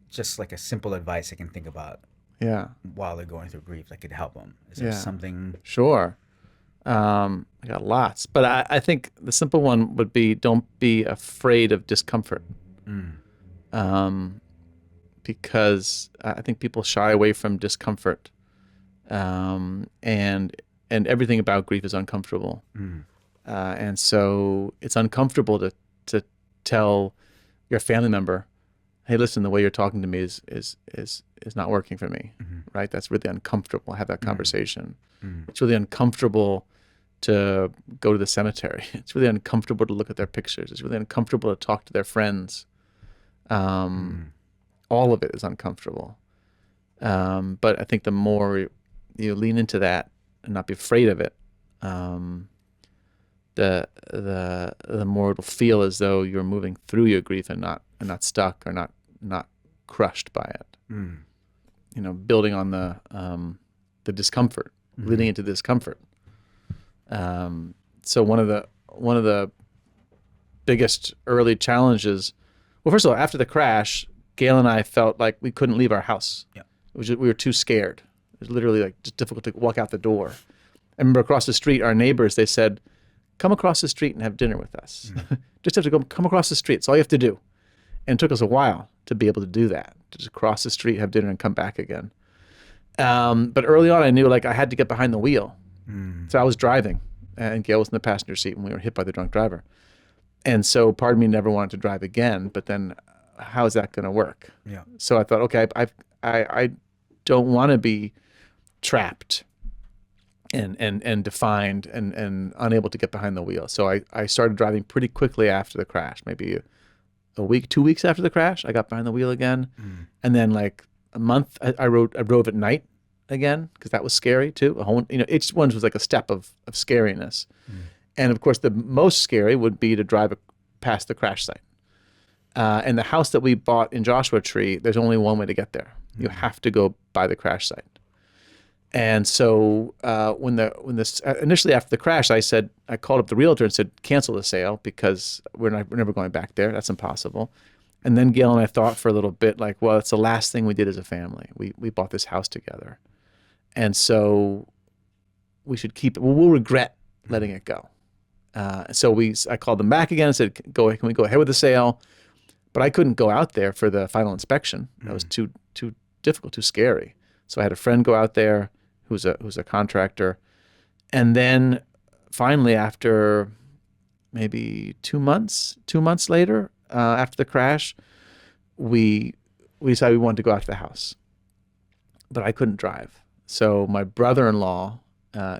Just like a simple advice they can think about Yeah. while they're going through grief that could help them. Is there Yeah. something? Sure. I got lots, but I think the simple one would be don't be afraid of discomfort. Because I think people shy away from discomfort, and everything about grief is uncomfortable, and so it's uncomfortable to tell your family member, "Hey, listen, the way you're talking to me is not working for me." Right? That's really uncomfortable. Have that conversation. It's really uncomfortable to go to the cemetery. It's really uncomfortable to look at their pictures. It's really uncomfortable to talk to their friends. All of it is uncomfortable. But I think the more you lean into that and not be afraid of it, the more it'll feel as though you're moving through your grief and not stuck or not crushed by it. Building on the discomfort, leading into discomfort. So one of the biggest early challenges. Well, first of all, after the crash, Gail and I felt like we couldn't leave our house. Yeah. We were too scared. It was literally like just difficult to walk out the door. I remember across the street, our neighbors, they said, "Come across the street and have dinner with us." Just have to come across the street. It's all you have to do. And it took us a while to be able to do that, to just cross the street, have dinner, and come back again. But early on, I knew like I had to get behind the wheel. So I was driving, and Gail was in the passenger seat when we were hit by the drunk driver. And so part of me never wanted to drive again, but then how is that going to work? Yeah. So I thought, okay, I don't want to be trapped and defined and unable to get behind the wheel. So I started driving pretty quickly after the crash, maybe a week, 2 weeks after the crash, I got behind the wheel again. And then like a month, I drove at night again, because that was scary too. Each one was like a step of scariness. And of course, the most scary would be to drive past the crash site. And the house that we bought in Joshua Tree, there's only one way to get there. You have to go by the crash site. And so initially after the crash, I called up the realtor and said, cancel the sale because we're never going back there. That's impossible. And then Gail and I thought for a little bit like, well, it's the last thing we did as a family. We bought this house together. And so we should keep it. Well, we'll regret letting it go. So I called them back again and said, can we go ahead with the sale? But I couldn't go out there for the final inspection. That was too difficult, too scary. So I had a friend go out there who's a contractor. And then finally, after maybe 2 months later, after the crash, we decided we wanted to go out to the house. But I couldn't drive. So my brother-in-law,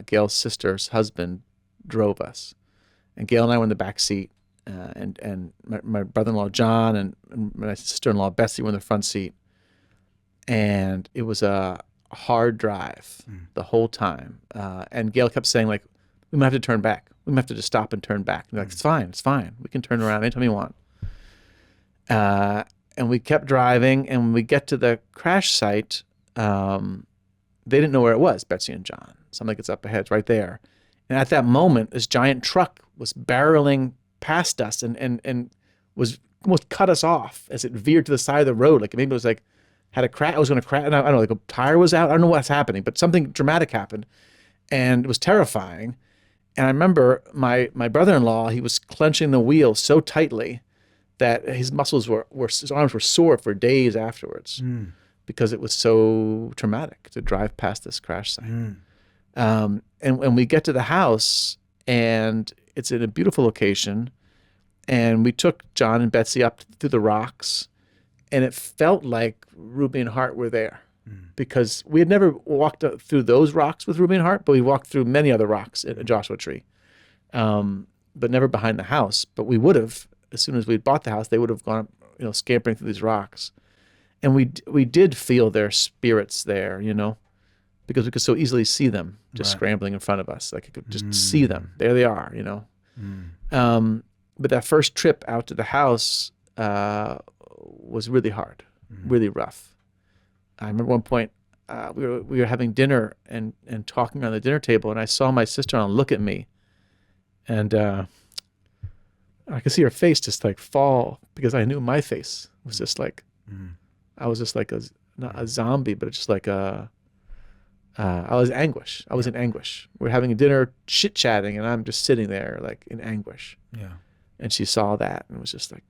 Gail's sister's husband, drove us. And Gail and I were in the back seat. And my brother-in-law, John, and my sister-in-law, Betsy, were in the front seat. And it was a hard drive the whole time. And Gail kept saying, like, we might have to turn back. We might have to just stop and turn back. And like, it's fine. We can turn around anytime you want. And we kept driving. And when we get to the crash site, they didn't know where it was, Betsy and John. So I'm like, it's up ahead. It's right there. And at that moment, this giant truck was barreling past us and was almost cut us off as it veered to the side of the road. Like maybe it was like, had a crash. I was going to crash. I don't know, like a tire was out. I don't know what's happening, but something dramatic happened. And it was terrifying. And I remember my brother-in-law, he was clenching the wheel so tightly that his muscles his arms were sore for days afterwards because it was so traumatic to drive past this crash site. And when we get to the house, and it's in a beautiful location, and we took John and Betsy up through the rocks, and it felt like Ruby and Hart were there because we had never walked through those rocks with Ruby and Hart, but we walked through many other rocks in a Joshua Tree, but never behind the house. But we would have as soon as we'd bought the house, they would have gone, scampering through these rocks. And we did feel their spirits there, because we could so easily see them just scrambling in front of us. Like I could just see them. There they are, But that first trip out to the house was really hard, really rough. I remember one point we were having dinner and talking on the dinner table, and I saw my sister-in-law look at me, and I could see her face just like fall, because I knew my face was just like, I was just like not a zombie, but just like I was anguish. I was in anguish. We're having dinner, chit-chatting, and I'm just sitting there like in anguish. Yeah. And she saw that and was just like,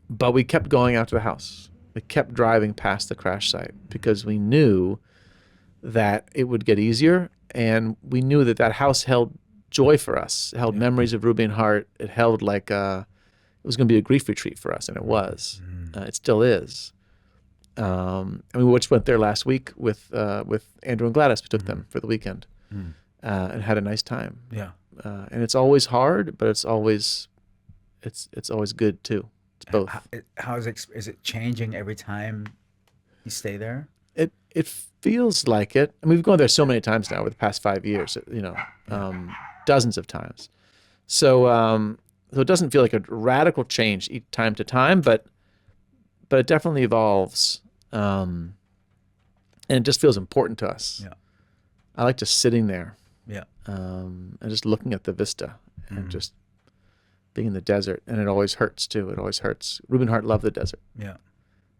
but we kept going out to the house. We kept driving past the crash site because we knew that it would get easier, and we knew that that house held joy for us. It held memories of Ruby and Hart. It held like it was going to be a grief retreat for us, and it was. It still is. And we just went there last week with Andrew and Gladys. We took them for the weekend and had a nice time. Yeah. And it's always hard, but it's always good too. It's both. How is it changing every time you stay there? It feels like it. I mean, we've gone there so many times now over the past 5 years. Dozens of times. So it doesn't feel like a radical change each time to time, but it definitely evolves, and it just feels important to us. Yeah. I like just sitting there. Yeah. And just looking at the vista and just being in the desert. And it always hurts too. It always hurts. Ruby and Hart love the desert. Yeah.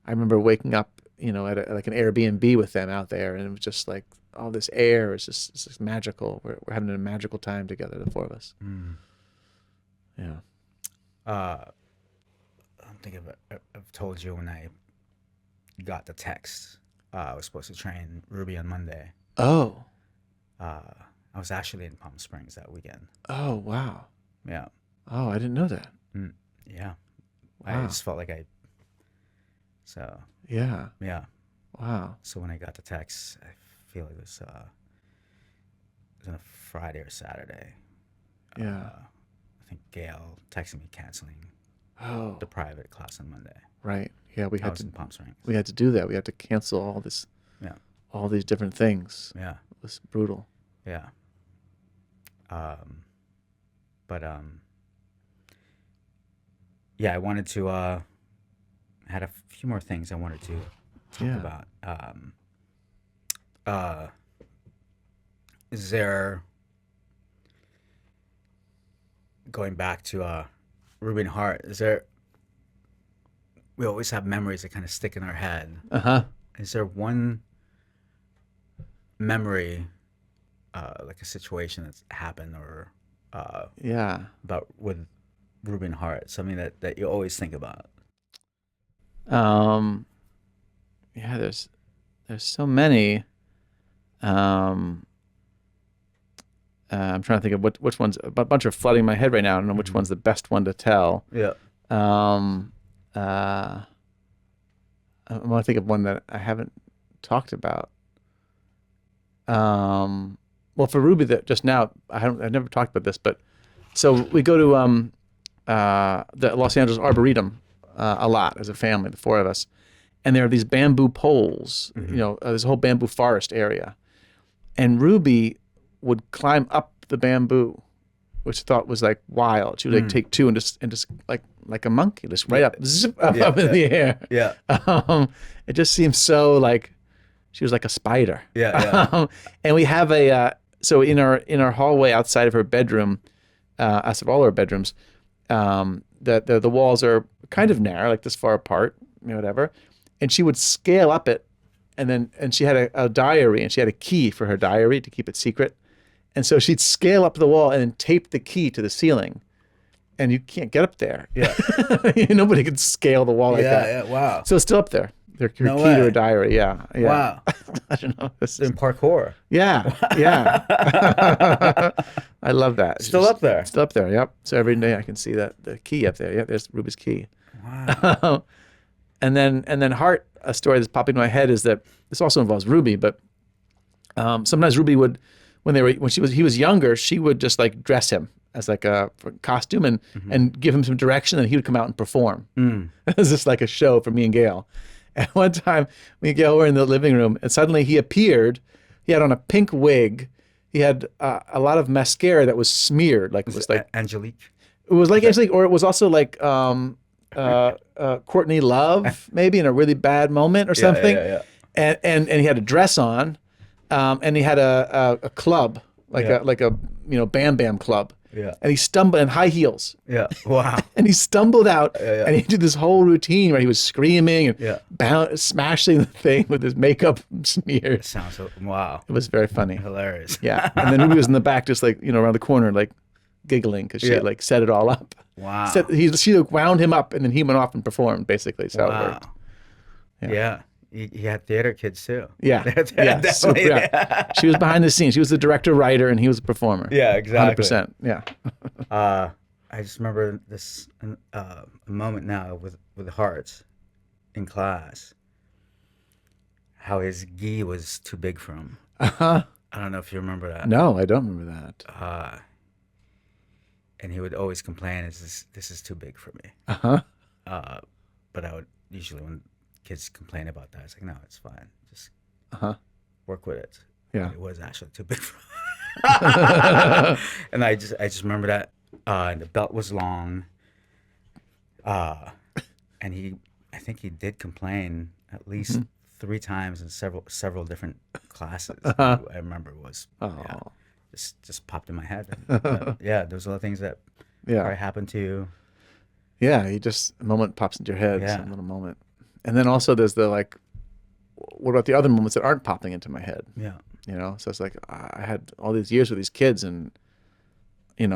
I remember waking up, at like an Airbnb with them out there, and it was just like all this air is just magical. We're having a magical time together, the four of us. Yeah. I'm thinking I've told you when I got the text. I was supposed to train Ruby on Monday. Oh. I was actually in Palm Springs that weekend. Oh, wow. Yeah. Oh, I didn't know that. Yeah. Wow. I just felt like so. Yeah. Yeah. Wow. So when I got the text, I feel it was on a Friday or Saturday. Yeah. I think Gail texted me canceling the private class on Monday. Right. Yeah, we I had was to. in Palm Springs. We had to do that. We had to cancel all this. Yeah. All these different things. Yeah. It was brutal. Yeah. Yeah, I wanted to had a few more things I wanted to talk about. Is there, going back to Ruby and Hart, we always have memories that kind of stick in our head. Is there one memory, like a situation that's happened or about with Ruby and Hart, something that you always think about? Yeah, there's so many. I'm trying to think of which one's, a bunch are flooding my head right now. I don't know which one's the best one to tell. Yeah. I want to think of one that I haven't talked about. Well, for Ruby, that just now, I've never talked about this, but so we go to the Los Angeles Arboretum a lot as a family, the four of us, and there are these bamboo poles. There's a whole bamboo forest area, and Ruby would climb up the bamboo, which I thought was like wild. She would like take two and just like a monkey, just right up, zip up in the air. Yeah. It just seems so like she was like a spider. Yeah. And we have so in our hallway outside of her bedroom, out of all our bedrooms, the walls are kind of narrow, like this far apart, whatever. And she would scale up it, and she had a diary, and she had a key for her diary to keep it secret. And so she'd scale up the wall and then tape the key to the ceiling, and you can't get up there. Yeah. Nobody could scale the wall like that. Yeah. Wow. So it's still up there. Her key to her diary. Yeah. Wow. I don't know. It's in parkour. Yeah. I love that. Still up there. Still up there. Yep. So every day I can see the key up there. Yep. There's Ruby's key. Wow. And then Hart, a story that's popping in my head is that this also involves Ruby, but sometimes Ruby would, when he was younger, she would just like dress him as like a costume and give him some direction, and he would come out and perform. It was just like a show for me and Gail. And one time, me and Gail were in the living room, and suddenly he appeared. He had on a pink wig. He had a lot of mascara that was smeared, like it was like Angelique. It was like Angelique, or it was also like Courtney Love, maybe in a really bad moment or something. Yeah. And he had a dress on, and he had a club, like a Bam Bam club. Yeah. And he stumbled in high heels. Yeah. Wow. And he stumbled out, and he did this whole routine where he was screaming and smashing the thing with his makeup smeared. Sounds wow. It was very funny. Hilarious. Yeah. And then Ruby was in the back, just like around the corner, like giggling because she had like set it all up. Wow. She like wound him up, and then he went off and performed. Basically, so it worked. Yeah. He had theater kids too. Yeah. She was behind the scenes. She was the director, writer, and he was the performer. Yeah, exactly. 100%. Yeah. I just remember this moment now with Hart in class. How his gi was too big for him. I don't know if you remember that. No, I don't remember that. And he would always complain, "This is too big for me." But I would usually, when kids complain about that, it's like, no, it's fine. Just work with it. Yeah. And it was actually too big for me. And I just remember that. And the belt was long. And I think he did complain at least 3 times in several different classes. I remember it was just popped in my head. And, those are the things that probably happened to you. Yeah, a moment pops into your head, some little moment. And then also there's the like, what about the other moments that aren't popping into my head? Yeah. So it's like I had all these years with these kids, and I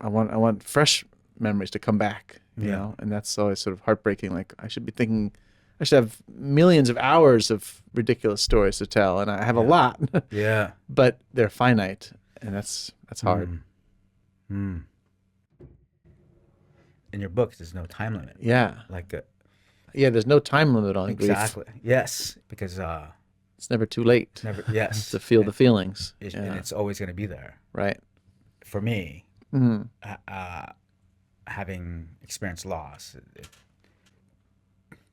want fresh memories to come back. You know, and that's always sort of heartbreaking. Like I should have millions of hours of ridiculous stories to tell, and I have a lot. But they're finite, and that's hard. In your book, there's no time limit. Yeah. There's no time limit on grief. Exactly. Yes, because it's never too late. Yes. To feel the feelings. And it's always going to be there. Right. For me, having experienced loss,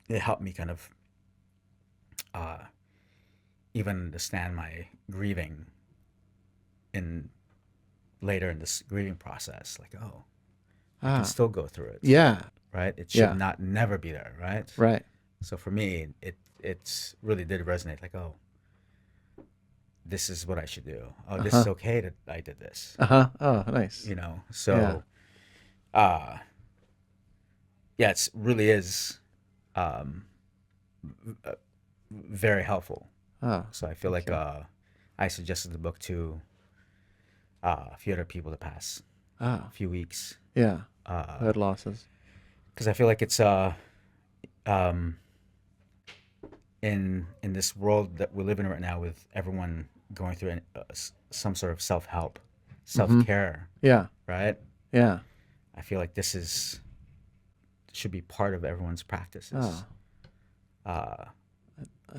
it helped me kind of even understand my grieving later in this grieving process. Like, I can still go through it. Yeah. Right? It should never be there, right? Right. So for me, it really did resonate. Like, this is what I should do. This is okay that I did this. Oh, nice. So, it really is very helpful. So I feel like I suggested the book to a few other people the past few weeks. Yeah. Who had losses. Because I feel like it's in this world that we live in right now, with everyone going through some sort of self-help, self-care. Yeah. Right? Yeah. I feel like this should be part of everyone's practices.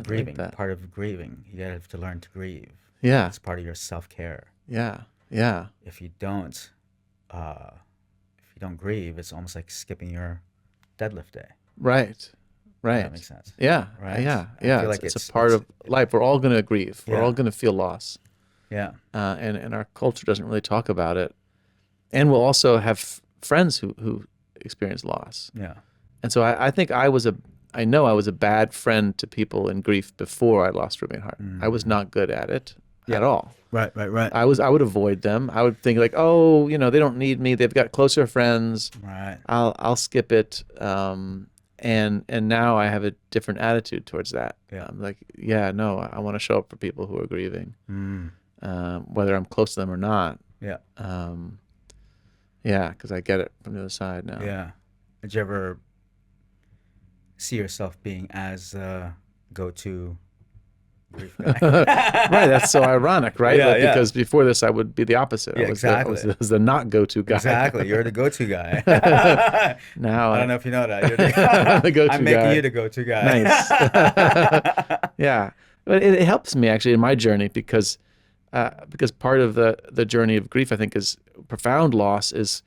Grieving, like part of grieving. You have to learn to grieve. Yeah. It's part of your self-care. Yeah. Yeah. If you don't grieve, it's almost like skipping your deadlift day. Right. Right. That makes sense. Yeah. Right. Yeah. I feel like it's a part of life. We're all going to grieve. We're all going to feel loss. Yeah. And our culture doesn't really talk about it. And we'll also have friends who experience loss. Yeah. And so I think I know I was a bad friend to people in grief before I lost Ruby and Hart. I was not good at it at all. Right. I would avoid them. I would think like, they don't need me. They've got closer friends. Right. I'll skip it. And now I have a different attitude towards that. Yeah. I'm like, I want to show up for people who are grieving, whether I'm close to them or not. Yeah. Because I get it from the other side now. Yeah. Did you ever see yourself being as go-to grief guy? Right, that's so ironic, right? Because before this, I would be the opposite. Yeah, I was the not go-to guy. Exactly, you're the go-to guy. Now I don't know if you know that. You're the go-to I'm making guy. you the go-to guy. Nice. Yeah, but it helps me actually in my journey because because part of the journey of grief, I think, is profound loss is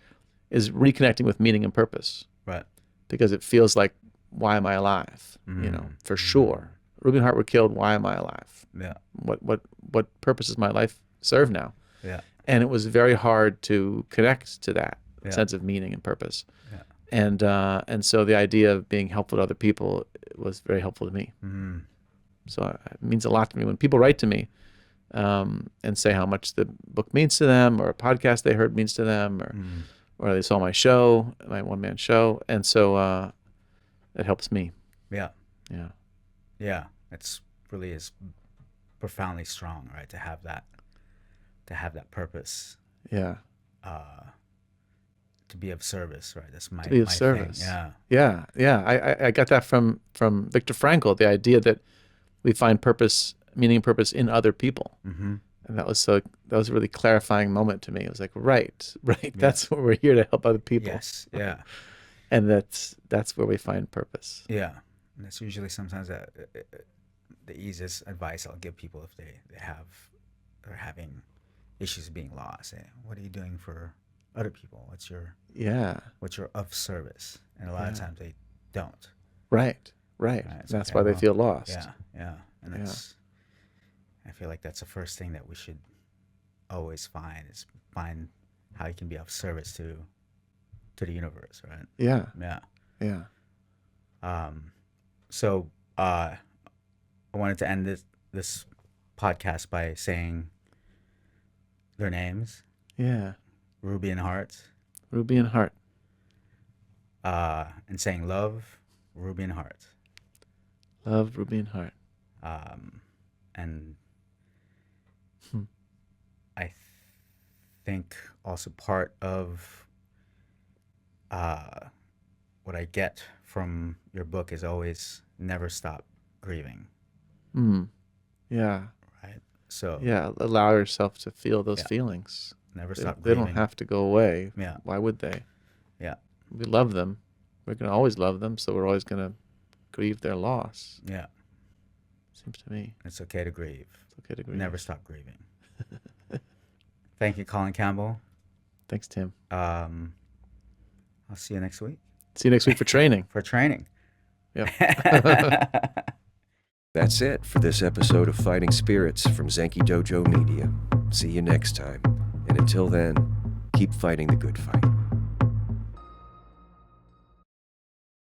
reconnecting with meaning and purpose. Right. Because it feels like, why am I alive? You know, for sure. Ruby and Hart were killed. Why am I alive? Yeah. What purpose does my life serve now? Yeah. And it was very hard to connect to that sense of meaning and purpose. Yeah. And so the idea of being helpful to other people was very helpful to me. So it means a lot to me when people write to me and say how much the book means to them, or a podcast they heard means to them, or they saw my show, my one-man show. And so it helps me. Yeah. Yeah. Yeah. It's really is profoundly strong, right? To have that purpose. Yeah. To be of service, right? That's my, to be of my service. thing. Yeah. Yeah. I got that from Viktor Frankl, the idea that we find purpose, meaning and purpose in other people. And that was a really clarifying moment to me. It was like, right. Yeah. That's what we're here to help other people. Yes. Yeah. And that's where we find purpose. Yeah. And that's usually sometimes the easiest advice I'll give people if they're having issues being lost. What are you doing for other people? What's your of service? And a lot of times they don't. Right. That's why they feel lost. Yeah. And that's, I feel like that's the first thing that we should always find how you can be of service to the universe, right? Yeah. So I wanted to end this podcast by saying their names. Yeah. Ruby and Hart. Ruby and Hart. And saying love, Ruby and Hart. Love, Ruby and Hart. And I think also part of what I get from your book is always never stop grieving. Yeah. Right. So yeah, allow yourself to feel those feelings. Never stop They grieving. don't have to go away. Yeah. Why would they? Yeah. We love them. We're going to always love them, so we're always going to grieve their loss. Yeah. Seems to me. It's okay to grieve. It's okay to grieve. Never stop grieving. Thank you, Colin Campbell. Thanks, Tim. I'll see you next week. See you next week for training. For training. Yep. That's it for this episode of Fighting Spirits from Zenki Dojo Media. See you next time. And until then, keep fighting the good fight.